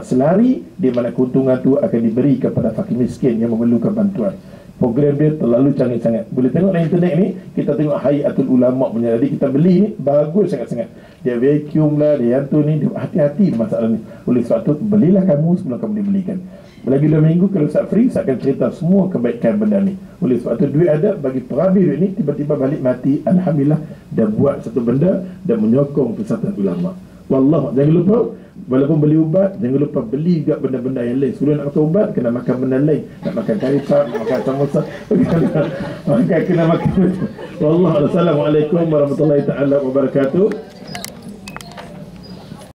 selari di mana keuntungan tu akan diberi kepada fakir miskin yang memerlukan bantuan. Program dia terlalu canggih sangat. Boleh tengok dalam internet ni, kita tengok Hayatul Ulama punya. Jadi kita beli ni bagus sangat-sangat. Dia vacuum lah, dia yang tu ni, dia hati-hati masalah ni. Oleh sebab tu belilah kamu sebelum kamu dibelikan. Lagi 2 minggu kalau Ustaz free, Ustaz akan cerita semua kebaikan benda ni. Oleh sebab tu duit ada, bagi perabi duit ni, tiba-tiba balik mati, alhamdulillah dah buat satu benda dan menyokong persatuan ulama. Wallah, jangan lupa Walaupun beli ubat, jangan lupa beli juga benda-benda yang lain. Sebelum nak makan ubat, kena makan benda lain. Nak makan kari pap, nak makan samosa, kena makan. Wallahu a'lam. Assalamualaikum warahmatullahi taala wabarakatuh.